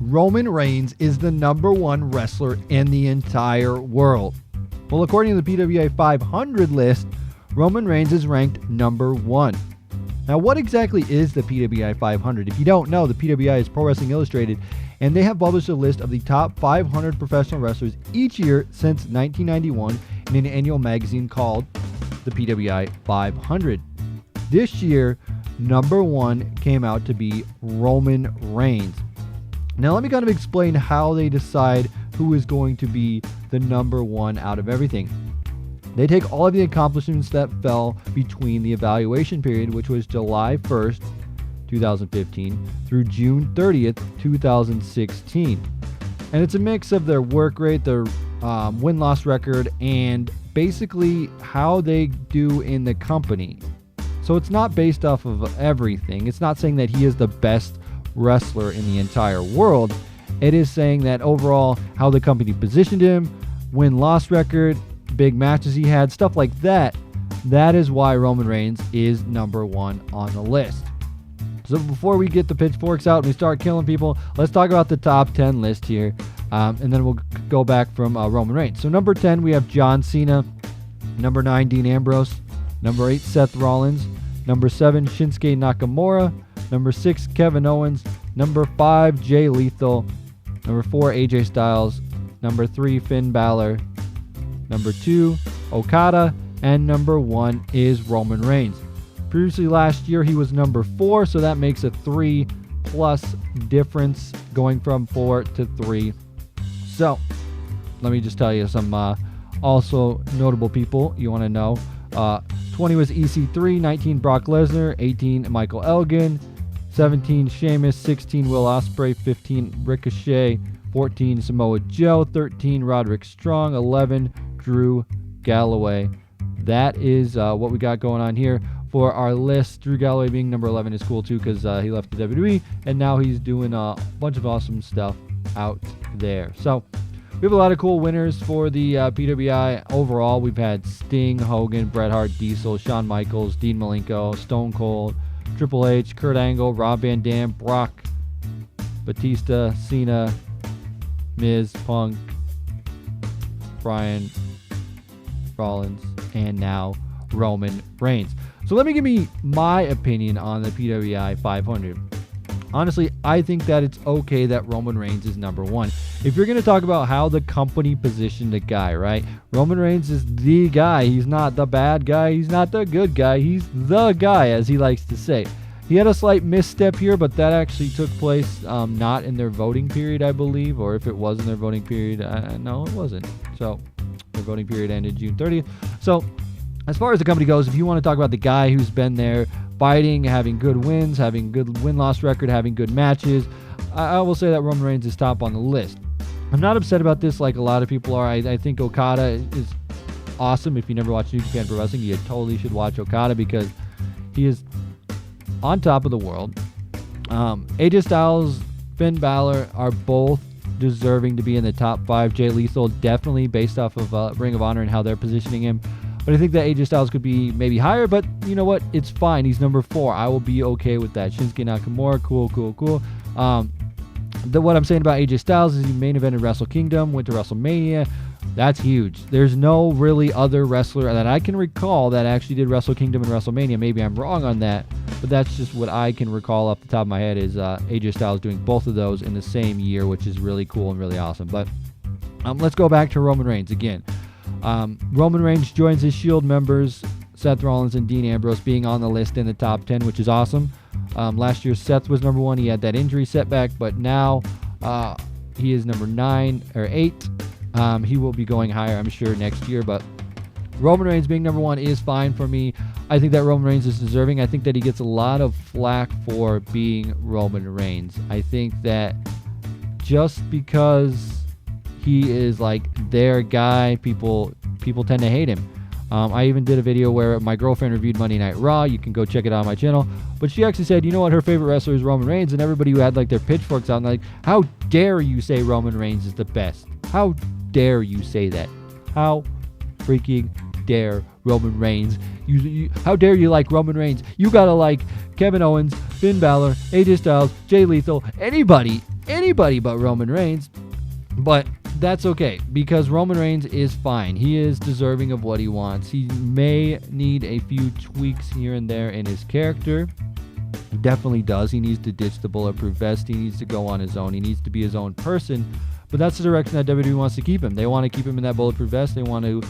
Roman Reigns is the number one wrestler in the entire world. Well, according to the PWI 500 list, Roman Reigns is ranked number one. Now, what exactly is the PWI 500? If you don't know, the PWI is Pro Wrestling Illustrated, and they have published a list of the top 500 professional wrestlers each year since 1991 in an annual magazine called the PWI 500. This year, number one came out to be Roman Reigns. Now, let me kind of explain how they decide who is going to be the number one out of everything. They take all of the accomplishments that fell between the evaluation period, which was July 1st, 2015, through June 30th, 2016. And it's a mix of their work rate, their win-loss record, and basically how they do in the company. So it's not based off of everything. It's not saying that he is the best wrestler in the entire world. It is saying that overall, how the company positioned him, win-loss record, big matches he had, stuff like that. That is why Roman Reigns is number one on the list. So before we get the pitchforks out and we start killing people, let's talk about the top 10 list here. And then we'll go back from Roman Reigns. So number 10, we have John Cena. Number 9, Dean Ambrose. Number 8, Seth Rollins. Number 7, Shinsuke Nakamura. Number 6, Kevin Owens. Number 5, Jay Lethal. Number 4, AJ Styles. Number 3, Finn Balor. Number 2, Okada. And number 1 is Roman Reigns. Previously last year, he was number 4, so that makes a 3+ difference going from 4 to 3. So, let me just tell you some also notable people you want to know. 20 was EC3, 19 Brock Lesnar, 18 Michael Elgin, 17 Sheamus, 16 Will Ospreay, 15 Ricochet, 14 Samoa Joe, 13 Roderick Strong, 11 Drew Galloway. That is what we got going on here for our list. Drew Galloway being number 11 is cool too because he left the WWE and now he's doing a bunch of awesome stuff out there. So we have a lot of cool winners for the PWI. Overall, we've had Sting, Hogan, Bret Hart, Diesel, Shawn Michaels, Dean Malenko, Stone Cold, Triple H, Kurt Angle, Rob Van Dam, Brock, Batista, Cena, Miz, Punk, Bryan, Rollins, and now Roman Reigns. So let me give me my opinion on the PWI 500. Honestly, I think that it's okay that Roman Reigns is number one. If you're going to talk about how the company positioned the guy, right? Roman Reigns is the guy. He's not the bad guy. He's not the good guy. He's the guy, as he likes to say. He had a slight misstep here, but that actually took place not in their voting period, I believe. Or if it was in their voting period, no, it wasn't. So their voting period ended June 30th. So as far as the company goes, if you want to talk about the guy who's been there fighting, having good wins, having good win-loss record, having good matches, I will say that Roman Reigns is top on the list. I'm not upset about this like a lot of people are. I think Okada is awesome. If you never watched New Japan Pro Wrestling, you totally should watch Okada because he is on top of the world. AJ Styles, Finn Balor are both deserving to be in the top 5. Jay Lethal definitely based off of Ring of Honor and how they're positioning him. But I think that AJ Styles could be maybe higher, but you know what? It's fine. He's number 4. I will be okay with that. Shinsuke Nakamura, cool. What I'm saying about AJ Styles is he main evented Wrestle Kingdom, went to WrestleMania. That's huge. There's no really other wrestler that I can recall that actually did Wrestle Kingdom and WrestleMania. Maybe I'm wrong on that, but that's just what I can recall off the top of my head is AJ Styles doing both of those in the same year, which is really cool and really awesome. But let's go back to Roman Reigns again. Roman Reigns joins his Shield members, Seth Rollins and Dean Ambrose, being on the list in the top 10, which is awesome. Last year, Seth was number 1. He had that injury setback, but now he is number 9 or 8. He will be going higher, I'm sure, next year, but Roman Reigns being number 1 is fine for me. I think that Roman Reigns is deserving. I think that he gets a lot of flack for being Roman Reigns. I think that just because he is like their guy, people tend to hate him. I even did a video where my girlfriend reviewed Monday Night Raw. You can go check it out on my channel. But she actually said, you know what, her favorite wrestler is Roman Reigns, and everybody who had like their pitchforks out and like, how dare you say Roman Reigns is the best? How dare you say that? How freaking dare Roman Reigns? How dare you like Roman Reigns? You gotta like Kevin Owens, Finn Balor, AJ Styles, Jay Lethal, anybody anybody but Roman Reigns. But that's okay, because Roman Reigns is fine. He is deserving of what he wants. He may need a few tweaks here and there in his character. He definitely does. He needs to ditch the bulletproof vest. He needs to go on his own. He needs to be his own person. But that's the direction that WWE wants to keep him. They want to keep him in that bulletproof vest. They want to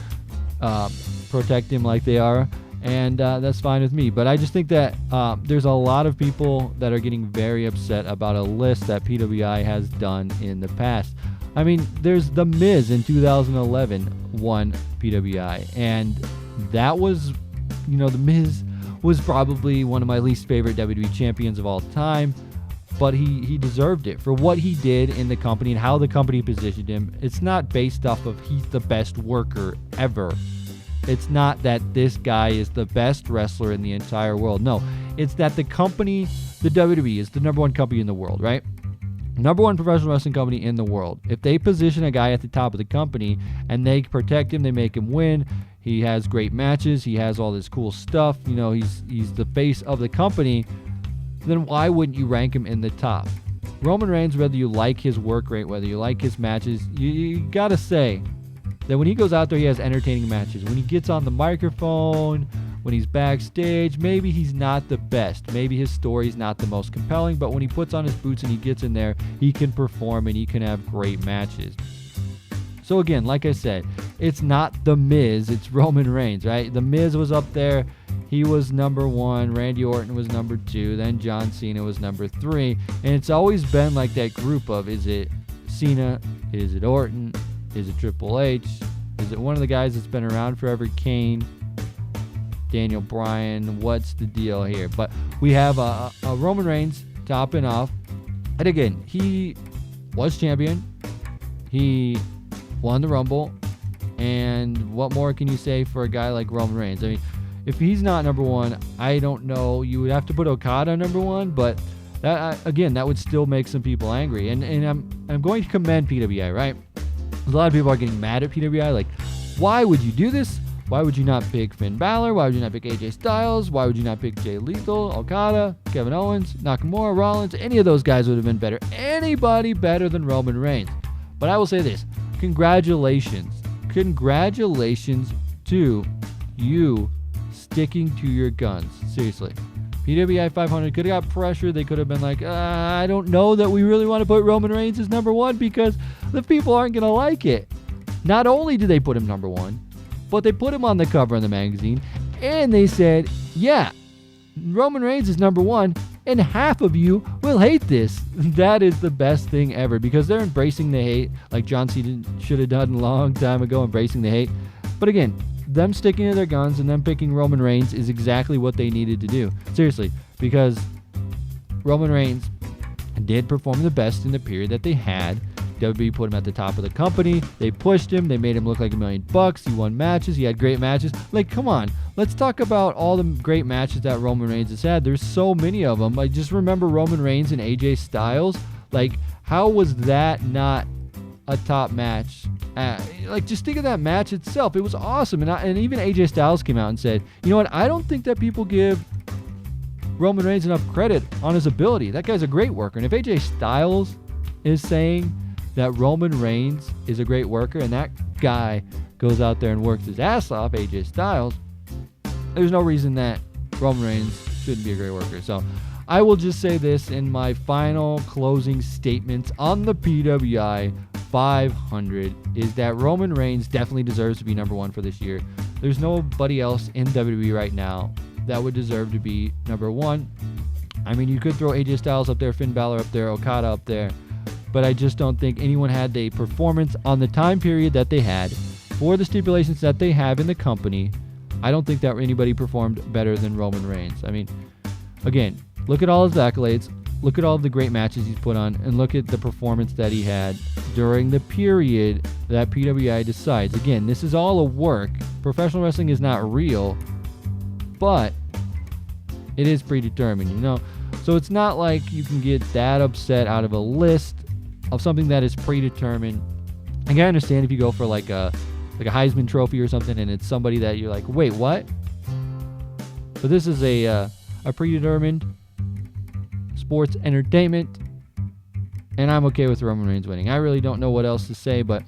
protect him like they are. And that's fine with me. But I just think that there's a lot of people that are getting very upset about a list that PWI has done in the past. I mean, there's The Miz in 2011 won PWI. And that was, The Miz was probably one of my least favorite WWE champions of all time. But he deserved it for what he did in the company and how the company positioned him. It's not based off of he's the best worker ever. It's not that this guy is the best wrestler in the entire world. No, it's that the company, the WWE, is the number one company in the world, right? Number one professional wrestling company in the world. If they position a guy at the top of the company and they protect him, they make him win, he has great matches, he has all this cool stuff, he's the face of the company, then why wouldn't you rank him in the top? Roman Reigns, whether you like his work rate, whether you like his matches, you gotta say that when he goes out there, he has entertaining matches. When he gets on the microphone, when he's backstage, maybe he's not the best. Maybe his story's not the most compelling, but when he puts on his boots and he gets in there, he can perform and he can have great matches. So again, like I said, it's not The Miz, it's Roman Reigns, right? The Miz was up there. He was number one. Randy Orton was number two. Then John Cena was number three. And it's always been like that group of, is it Cena? Is it Orton? Is it Triple H? Is it one of the guys that's been around forever? Kane? Daniel Bryan? What's the deal here? But we have a Roman Reigns topping off. And again, he was champion. He won the Rumble. And what more can you say for a guy like Roman Reigns? I mean, if he's not number one, I don't know. You would have to put Okada number one, but that, again, that would still make some people angry. And I'm going to commend PWI, right? A lot of people are getting mad at PWI, like, why would you do this? Why would you not pick Finn Balor? Why would you not pick AJ Styles? Why would you not pick Jay Lethal, Okada, Kevin Owens, Nakamura, Rollins? Any of those guys would have been better. Anybody better than Roman Reigns. But I will say this, congratulations. Congratulations to you sticking to your guns. Seriously. PWI 500 could have got pressure. They could have been like, I don't know that we really want to put Roman Reigns as number one because the people aren't going to like it. Not only did they put him number one, but they put him on the cover of the magazine and they said, yeah, Roman Reigns is number one and half of you will hate this. That is the best thing ever because they're embracing the hate like John Cena should have done a long time ago, embracing the hate. But again, them sticking to their guns and them picking Roman Reigns is exactly what they needed to do. Seriously, because Roman Reigns did perform the best in the period that they had. WWE put him at the top of the company. They pushed him. They made him look like $1 million. He won matches. He had great matches. Like, come on. Let's talk about all the great matches that Roman Reigns has had. There's so many of them. I just remember Roman Reigns and AJ Styles. Like, how was that not a top match? Just think of that match itself. It was awesome. And even AJ Styles came out and said, you know what? I don't think that people give Roman Reigns enough credit on his ability. That guy's a great worker. And if AJ Styles is saying that Roman Reigns is a great worker and that guy goes out there and works his ass off, AJ Styles, there's no reason that Roman Reigns shouldn't be a great worker. So I will just say this in my final closing statements on the PWI 500 is that Roman Reigns definitely deserves to be number one for this year. There's nobody else in WWE right now that would deserve to be number one. I mean, you could throw AJ Styles up there, Finn Balor up there, Okada up there, but I just don't think anyone had the performance on the time period that they had for the stipulations that they have in the company. I don't think that anybody performed better than Roman Reigns. I mean, again, look at all his accolades. Look at all the great matches he's put on, and look at the performance that he had during the period that PWI decides. Again, this is all a work. Professional wrestling is not real, but it is predetermined, So it's not like you can get that upset out of a list of something that is predetermined. I can understand if you go for like a Heisman Trophy or something, and it's somebody that you're like, wait, what? But this is a predetermined sports entertainment, And I'm okay with Roman Reigns winning. I really don't know what else to say, but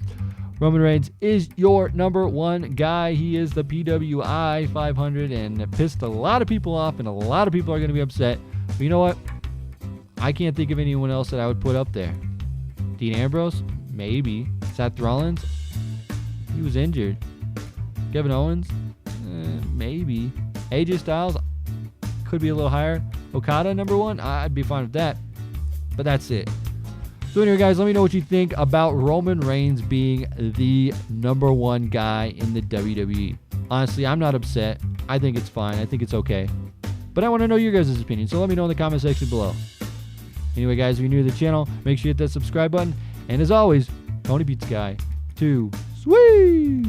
Roman Reigns is your number one guy. He is the PWI 500 and pissed a lot of people off, and a lot of people are going to be upset. But you know what? I can't think of anyone else that I would put up there. Dean Ambrose? Maybe. Seth Rollins? He was injured. Kevin Owens? Maybe. AJ Styles? Could be a little higher. Okada, number one? I'd be fine with that. But that's it. So anyway, guys, let me know what you think about Roman Reigns being the number one guy in the WWE. Honestly, I'm not upset. I think it's fine. I think it's okay. But I want to know your guys' opinion, so let me know in the comment section below. Anyway, guys, if you're new to the channel, make sure you hit that subscribe button. And as always, Tony Pizza Guy, too sweet.